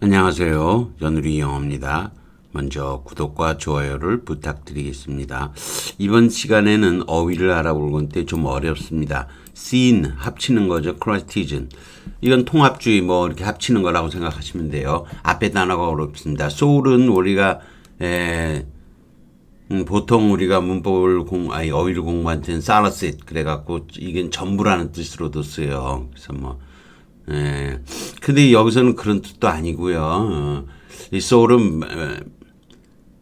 안녕하세요. 연우리 영어입니다. 먼저 구독과 좋아요를 부탁드리겠습니다. 이번 시간에는 어휘를 알아볼 건데 좀 어렵습니다. scene 합치는 거죠. criticism. 이건 통합주의 이렇게 합치는 거라고 생각하시면 돼요. 앞에 단어가 어렵습니다. soul은 우리가 보통 우리가 어휘를 공부할 때는 salacit 그래갖고 이게 전부라는 뜻으로도 쓰여요. 그래서 근데 여기서는 그런 뜻도 아니고요. 이 soul은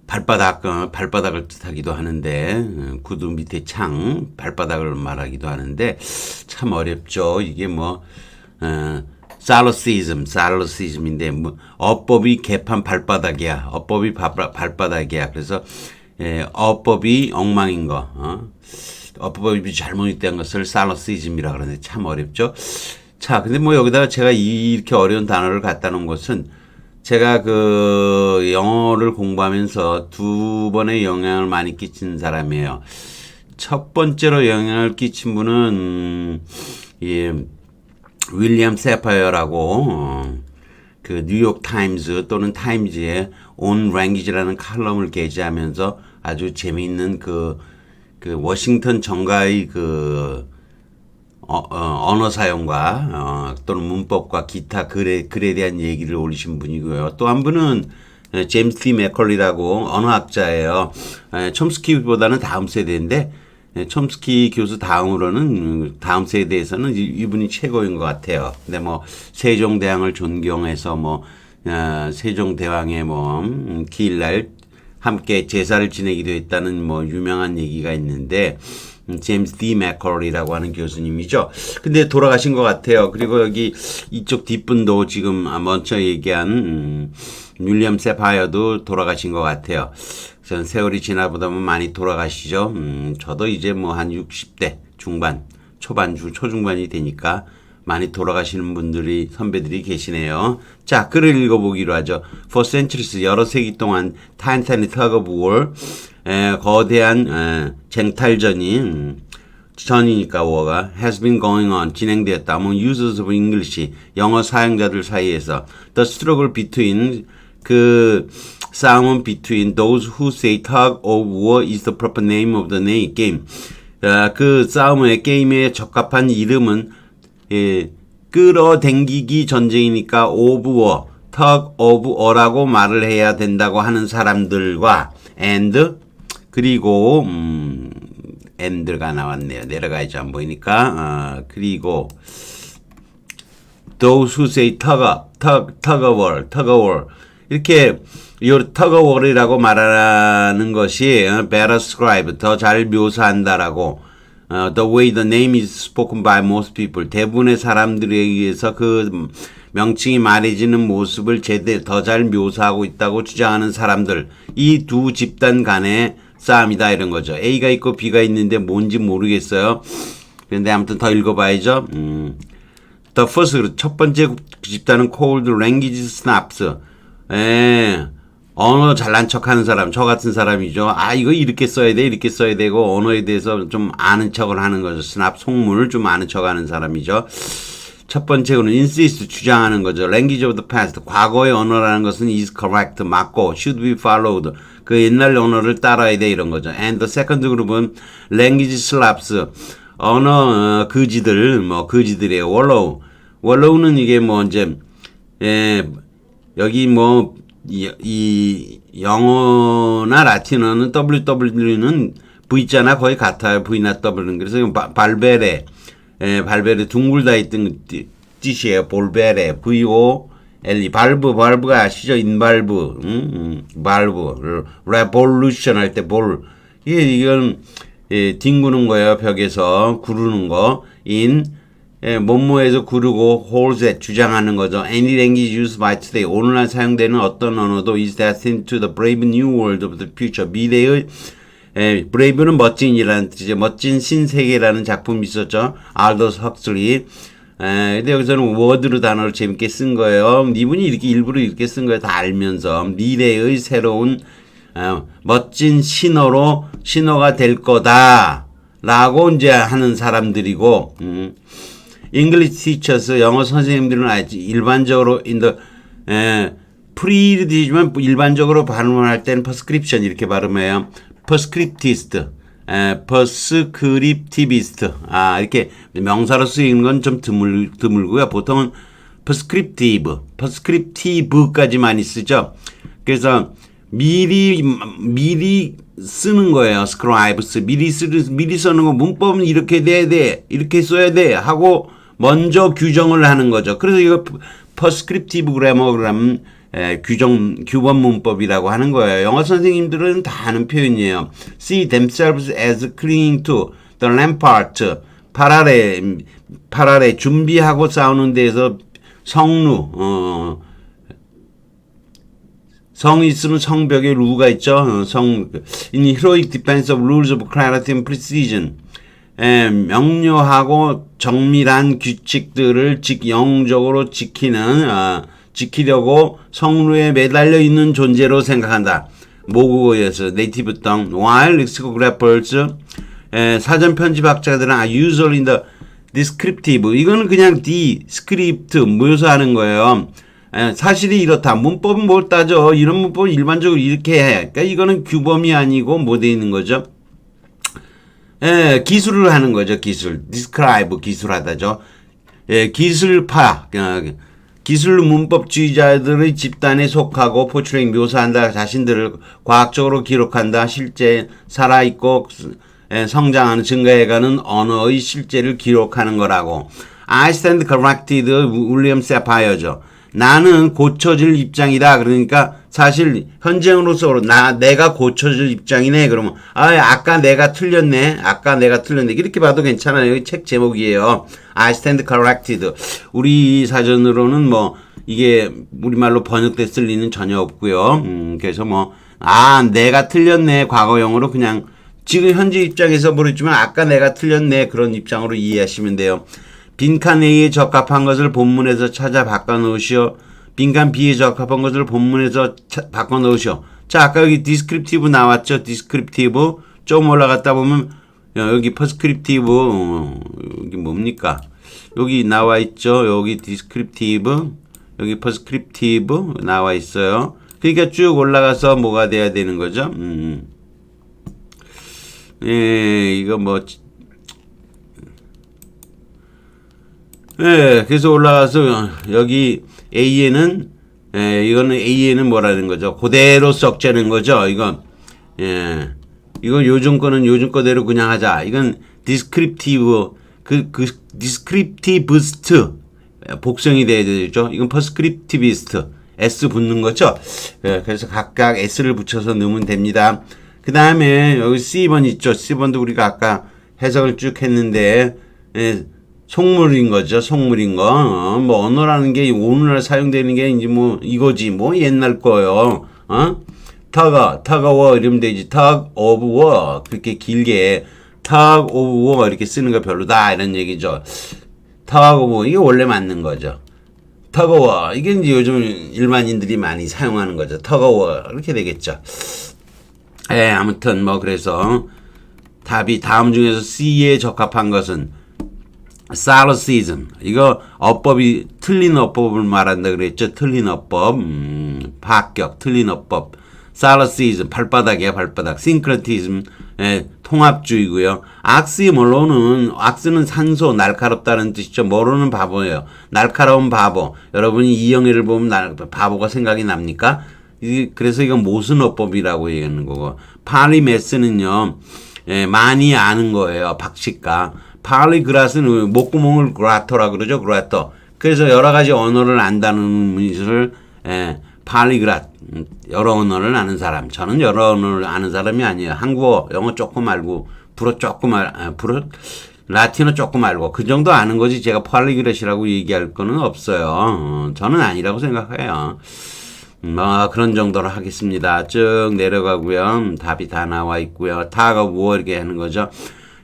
발바닥을 뜻하기도 하는데, 구두 밑에 발바닥을 말하기도 하는데, 참 어렵죠. 이게 살로시즘인데, 어법이 개판 발바닥이야. 어법이 발바닥이야. 그래서, 어법이 엉망인 거, 어법이 잘못된 것을 살로시즘이라 그러는데 참 어렵죠. 자, 근데 여기다가 제가 이렇게 어려운 단어를 갖다 놓은 것은 제가 영어를 공부하면서 두 번의 영향을 많이 끼친 사람이에요. 첫 번째로 영향을 끼친 분은, 윌리엄 세파이어라고, 뉴욕 타임즈 또는 타임즈에 On Language라는 칼럼을 게재하면서 아주 재미있는 워싱턴 정가의 언어 사용과 또는 문법과 기타 글에 대한 얘기를 올리신 분이고요. 또 한 분은 제임스 T. 맥컬리라고 언어학자예요. 촘스키보다는 다음 세대인데 촘스키 교수 다음으로는 다음 세대에서는 이분이 최고인 것 같아요. 근데 세종대왕을 존경해서 세종대왕의 기일날 함께 제사를 지내기도 했다는 유명한 얘기가 있는데 제임스 D. 맥컬리라고 하는 교수님이죠. 근데 돌아가신 것 같아요. 그리고 여기 이쪽 뒷분도 지금 먼저 얘기한 윌리엄 세파이어도 돌아가신 것 같아요. 전 세월이 지나보다 많이 돌아가시죠. 저도 이제 한 60대 중반, 초중반이 되니까 많이 돌아가시는 분들이 선배들이 계시네요. 자, 글을 읽어보기로 하죠. For centuries 여러 세기 동안 titanic tug of war 거대한 쟁탈전이 전이니까 war가 has been going on 진행되었다. among users of English 영어 사용자들 사이에서 the struggle between 싸움은 between those who say tug of war is the proper name of the game. 싸움의 게임에 적합한 이름은 끌어당기기 전쟁이니까 of war, tug of war라고 말을 해야 된다고 하는 사람들과 and 그리고 and가 나왔네요. 내려가야지 안 보이니까. 그리고 those who say tug of war 이렇게 tug of war이라고 말하는 것이 better describe 더 잘 묘사한다라고 the way the name is spoken by most people 대부분의 사람들에 의해서 명칭이 말해지는 모습을 더 잘 묘사하고 있다고 주장하는 사람들 이 두 집단 간의 싸움이다 이런 거죠. A가 있고 B가 있는데 뭔지 모르겠어요. 그런데 아무튼 더 읽어봐야죠. The first 첫 번째 집단은 called language snobs. 언어 잘난 척하는 사람, 저 같은 사람이죠. 이거 이렇게 써야 돼, 이렇게 써야 되고 언어에 대해서 좀 아는 척을 하는 거죠. 스납 속물을 좀 아는 척하는 사람이죠. 첫 번째로는 insist 주장하는 거죠. Language of the past 과거의 언어라는 것은 is correct 맞고 should be followed 옛날 언어를 따라야 돼 이런 거죠. And the second group은 language slobs 언어 거지들이에요. wallow는 이게 여기 이 영어나 라틴어는 WW는 V자나 거의 같아요. V나 W는. 그래서 발베레 둥글다 있던 뜻이에요. 볼베레 VOLE 발브가 아시죠? 인발브 발브 레볼루션 할 때 이건 뒹구는 거예요. 벽에서 구르는 거 뭐뭐에서 구르고 홀셋 주장하는 거죠. Any language used by today 오늘날 사용되는 어떤 언어도 is destined to the brave new world of the future 미래의 brave는 멋진이라는 뜻이죠. 멋진 신세계라는 작품이 있었죠. 알더스 헉슬리. 근데 여기서는 워드로 단어를 재밌게 쓴 거예요. 이분이 일부러 이렇게 쓴 거예요. 다 알면서 미래의 새로운 멋진 신호가 될 거다라고 이제 하는 사람들이고 English teachers 영어 선생님들은 알지 일반적으로 프리도 되지만 일반적으로 발음할 때는 퍼스크립션 이렇게 발음해요. 퍼스크립티스트, 퍼스크립티비스트. 이렇게 명사로 쓰이는 건 좀 드물고요. 보통은 퍼스크립티브까지 많이 쓰죠. 그래서 미리 쓰는 거예요. 스크라이브스. 미리 쓰는 거 문법은 이렇게 돼야 돼. 이렇게 써야 돼. 하고 먼저 규정을 하는 거죠. 그래서 이거 퍼스크립티브 그래머그램 규범 문법이라고 하는 거예요. 영어 선생님들은 다 아는 표현이에요. See themselves as clinging to the rampart. 팔 아래 준비하고 싸우는 데에서 성루, 성이 있으면 성벽에 루가 있죠. in heroic defense of rules of clarity and precision. 명료하고 정밀한 규칙들을 영적으로 지키려고 성루에 매달려 있는 존재로 생각한다. 모국어에서 네이티브 덩. While lexicographers, 사전 편집학자들은 are usually in the descriptive. 이거는 그냥 descript 묘사하는 거예요. 사실이 이렇다. 문법은 뭘 따져? 이런 문법은 일반적으로 이렇게 해. 그러니까 이거는 규범이 아니고 뭐 돼 있는 거죠? 기술을 하는 거죠. 기술. describe 기술하다죠. 기술파. 기술 문법주의자들의 집단에 속하고 portraying 묘사한다. 자신들을 과학적으로 기록한다. 실제 살아있고 성장하는 증가해가는 언어의 실제를 기록하는 거라고. I stand corrected. 윌리엄 세파이어죠. 나는 고쳐질 입장이다. 그러니까 사실 현재형으로서 내가 고쳐질 입장이네. 그러면 아까 내가 틀렸네. 이렇게 봐도 괜찮아요. 이 책 제목이에요. I stand corrected. 우리 사전으로는 뭐 이게 우리말로 번역됐을 리는 전혀 없고요. 그래서 내가 틀렸네. 과거형으로 그냥 지금 현재 입장에서 모르지만 아까 내가 틀렸네. 그런 입장으로 이해하시면 돼요. 빈칸 A에 적합한 것을 본문에서 찾아 바꿔놓으시오. 빈칸 B에 적합한 것을 본문에서 바꿔놓으시오. 자, 아까 여기 디스크립티브 나왔죠? 디스크립티브. 좀 올라갔다 보면 여기 퍼스크립티브 여기 뭡니까? 여기 나와 있죠? 여기 디스크립티브, 여기 퍼스크립티브 나와 있어요. 그러니까 쭉 올라가서 뭐가 돼야 되는 거죠? 이거 그래서 올라가서 여기 A에는 이거는 A에는 뭐라는 거죠? 그대로 썩자는 거죠. 이거 요즘 거는 요즘 거대로 그냥 하자. 이건 디스크립티브 디스크립티비스트 복성이 돼야 되죠. 이건 퍼스크립티비스트 S 붙는 거죠. 그래서 각각 S를 붙여서 넣으면 됩니다. 그 다음에 여기 C번 있죠. C번도 우리가 아까 해석을 쭉 했는데 속물인 거죠. 속물인 거. 언어라는 게 오늘날 사용되는 게 이제 이거지. 옛날 거요. 터거 이러면 되지. tug of war. 그렇게 길게 tug of war 이렇게 쓰는 거 별로다. 이런 얘기죠. tug of war. 이게 원래 맞는 거죠. tug of war. 이게 이제 요즘 일반인들이 많이 사용하는 거죠. tug of war. 이렇게 되겠죠. 아무튼 그래서 답이 다음 중에서 C에 적합한 것은 살로시즘. 이거 어법이 틀린 어법을 말한다 그랬죠. 틀린 어법. 파격. 틀린 어법. 살로시즘. 발바닥이야 발바닥. 싱크레티즘. 통합주의고요. 악스는 산소, 날카롭다는 뜻이죠. 모르는 바보예요. 날카로운 바보. 여러분이 이영애를 보면 바보가 생각이 납니까? 그래서 이건 모순어법이라고 얘기하는 거고. 파리메스는요. 많이 아는 거예요. 박식가. 팔리그라스는 목구멍을 그라터라 그러죠. 그라터. 그래서 여러 가지 언어를 안다는 뜻을 팔리그랏. 여러 언어를 아는 사람. 저는 여러 언어를 아는 사람이 아니에요. 한국어, 영어 조금 알고 라틴어 조금 알고 그 정도 아는 거지 제가 팔리그랏이라고 얘기할 거는 없어요. 저는 아니라고 생각해요. 그런 정도로 하겠습니다. 쭉 내려가고요. 답이 다 나와 있고요. 타가 뭐 이렇게 하는 거죠.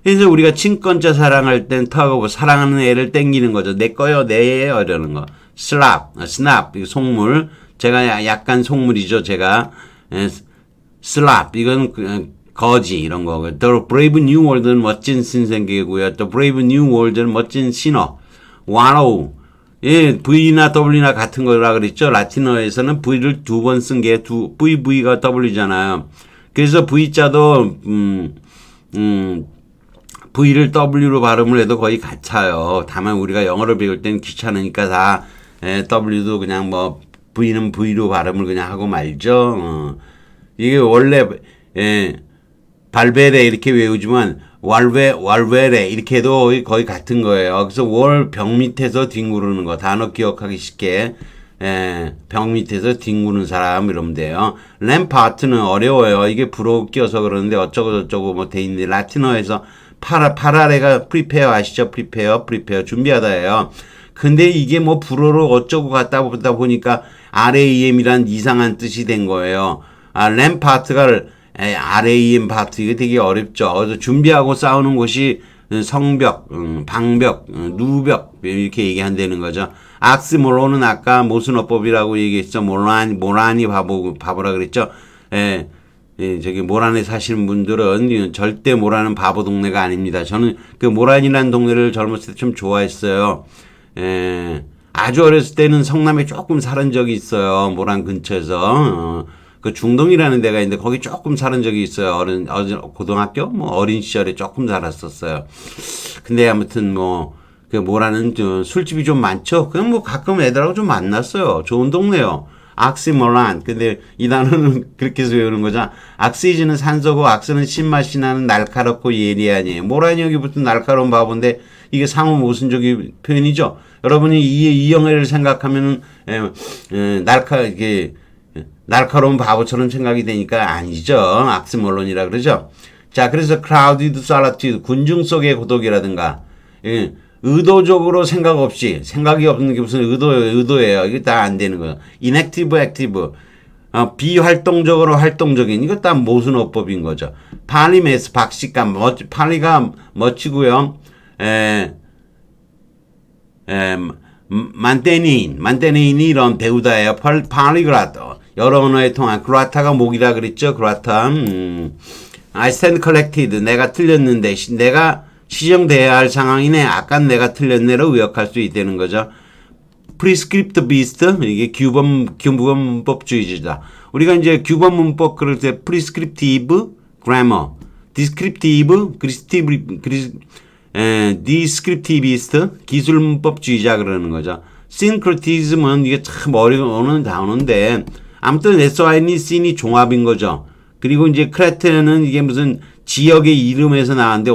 그래서 우리가 친권자 사랑할 땐 타고 사랑하는 애를 땡기는 거죠. 내 거요, 내예요 이러는 거. 스납, 이거 속물. 제가 약간 속물이죠. 제가 슬랍 이건 거지 이런 거. The Brave New World는 멋진 신세계고요. The Brave New World는 멋진 신어. Wallow 예, V나 W나 같은 거라 그랬죠. 라틴어에서는 V를 두 번 쓴 게 V가 W잖아요. 그래서 V자도, V를 W로 발음을 해도 거의 같아요. 다만 우리가 영어를 배울 땐 귀찮으니까 다, W도 그냥 뭐, V는 V로 발음을 그냥 하고 말죠. 이게 원래, 발베레 이렇게 외우지만, 왈베레 이렇게 해도 거의 같은 거예요. 그래서 월 병 밑에서 뒹구르는 거 단어 기억하기 쉽게 병 밑에서 뒹구는 사람 이러면 돼요. 램파트는 어려워요. 이게 불어 끼어서 그러는데 어쩌고 저쩌고 뭐 돼 있는데 라틴어에서 파라레가 프리페어 아시죠? 프리페어 준비하다예요. 근데 이게 뭐 불어로 어쩌고 갔다 보다 보니까 RAM이란 이상한 뜻이 된 거예요. 램파트가 RAM 파트 이게 되게 어렵죠. 그래서 준비하고 싸우는 곳이 성벽, 방벽, 누벽 이렇게 얘기한다는 거죠. 악스몰로는 아까 모순어법이라고 얘기했죠. 모란이 바보라 그랬죠. 저기 모란에 사시는 분들은 절대 모란은 바보 동네가 아닙니다. 저는 그 모란이라는 동네를 젊었을 때 좀 좋아했어요. 아주 어렸을 때는 성남에 조금 살은 적이 있어요. 모란 근처에서. 그 중동이라는 데가 있는데 거기 조금 살은 적이 있어요. 고등학교 뭐 어린 시절에 조금 살았었어요. 근데 아무튼 뭐 그 뭐라는 술집이 좀 많죠. 그냥 뭐 가끔 애들하고 좀 만났어요. 좋은 동네요. 악시모란. 근데 이 단어는 그렇게 해서 외우는 거죠. 악시즈는 산소고 악스는 신맛이 나는 날카롭고 예리하니. 모란이 여기 붙은 날카로운 바보인데 이게 상호 모순적인 표현이죠. 여러분이 이 영어를 생각하면은 날카로운 바보처럼 생각이 되니까 아니죠. 악스몰론이라 그러죠. 자, 그래서 crowded solitude, 군중 속의 고독이라든가, 의도적으로 생각이 없는 게 무슨 의도예요. 이게 다 안 되는 거예요. inactive, active, 비활동적으로 활동적인, 이거 다 모순어법인 거죠. 팔리메스, 박식감, 팔리가 멋지고요. 만테니인이 이런 배우다예요. 팔리그라토. 여러 언어의 통한 그라타가 목이라 그랬죠. 그라타. I stand corrected. 내가 틀렸는데 내가 시정돼야 할 상황이네. 아까 내가 틀렸네로 의역할 수 있다는 거죠. prescript beast. 이게 규범법주의자. 우리가 이제 규범 문법 그럴 때 prescriptive grammar, descriptive, descriptivist 기술 문법주의자 그러는 거죠. syncretism은 이게 참 어려운 단어인데 아무튼 SY니 C니 종합인 거죠. 그리고 이제 크레테는 이게 무슨 지역의 이름에서 나왔는데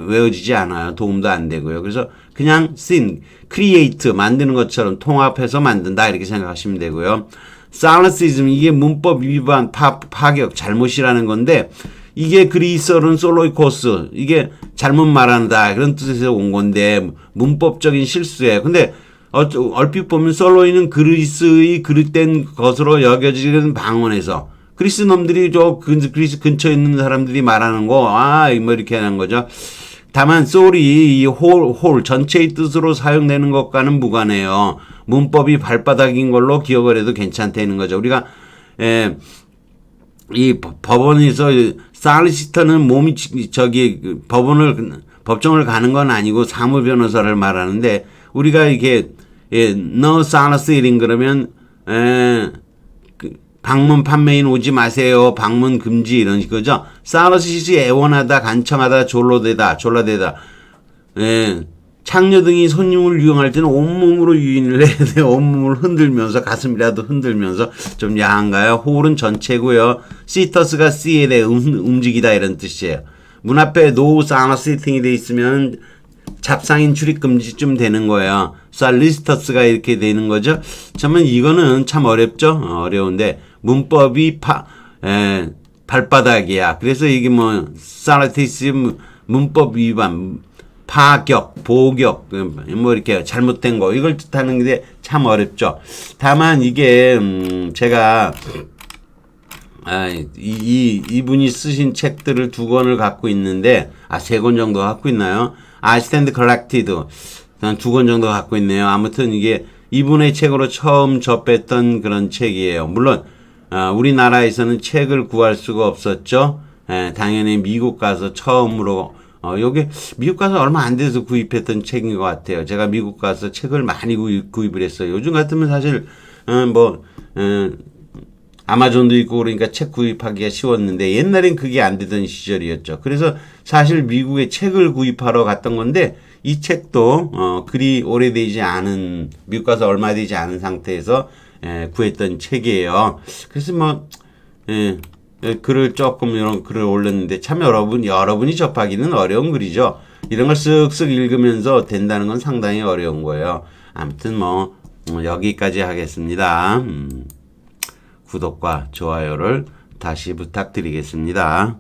외워지지 않아요. 도움도 안 되고요. 그래서 그냥 syn, create 만드는 것처럼 통합해서 만든다 이렇게 생각하시면 되고요. solecism 이게 문법 위반, 파격, 잘못이라는 건데 이게 그리스어는 솔로이코스 이게 잘못 말한다 그런 뜻에서 온 건데 문법적인 실수예요. 근데 얼핏 보면 솔로이는 그리스의 그릇된 것으로 여겨지는 방언에서 그리스 놈들이 그리스 근처에 있는 사람들이 말하는 거, 뭐 이렇게 하는 거죠. 다만, 솔이 이 홀, 전체의 뜻으로 사용되는 것과는 무관해요. 문법이 발바닥인 걸로 기억을 해도 괜찮다는 거죠. 우리가, 이 법원에서 살리시터는 몸이 법정을 가는 건 아니고 사무변호사를 말하는데, 우리가 이게, no soliciting 그러면, 방문 판매인 오지 마세요. 방문 금지 이런 거죠. 살러시시 애원하다, 간청하다, 졸라대다. 창녀등이 손님을 유용할 때는 온몸으로 유인을 해야 돼요. 온몸을 흔들면서 가슴이라도 흔들면서 좀 야한가요? 홀은 전체고요. 시터스가 C에 대해 움직이다 이런 뜻이에요. 문 앞에 no soliciting이 돼 있으면 잡상인 출입금지쯤 되는 거예요. 살리스터스가 이렇게 되는 거죠. 참은 이거는 참 어렵죠. 어려운데 문법이 발바닥이야. 그래서 이게 뭐 살리티스 문법 위반, 파격, 보격, 뭐 이렇게 잘못된 거 이걸 뜻하는 게 참 어렵죠. 다만 이게 제가 이분이 쓰신 책들을 2권을 갖고 있는데 3권 정도 갖고 있나요? I stand corrected. 한 2권 정도 갖고 있네요. 아무튼 이게 이분의 책으로 처음 접했던 그런 책이에요. 물론 우리나라에서는 책을 구할 수가 없었죠. 당연히 미국 가서 처음으로 요게 미국 가서 얼마 안 돼서 구입했던 책인 것 같아요. 제가 미국 가서 책을 많이 구입을 했어요. 요즘 같으면 사실, 아마존도 있고 그러니까 책 구입하기가 쉬웠는데 옛날엔 그게 안 되던 시절이었죠. 그래서 사실 미국에 책을 구입하러 갔던 건데 이 책도 그리 오래되지 않은 미국 가서 얼마 되지 않은 상태에서 구했던 책이에요. 그래서 뭐 글을 조금 이런 글을 올렸는데 참 여러분이 접하기는 어려운 글이죠. 이런 걸 쓱쓱 읽으면서 된다는 건 상당히 어려운 거예요. 아무튼 뭐 여기까지 하겠습니다. 구독과 좋아요를 다시 부탁드리겠습니다.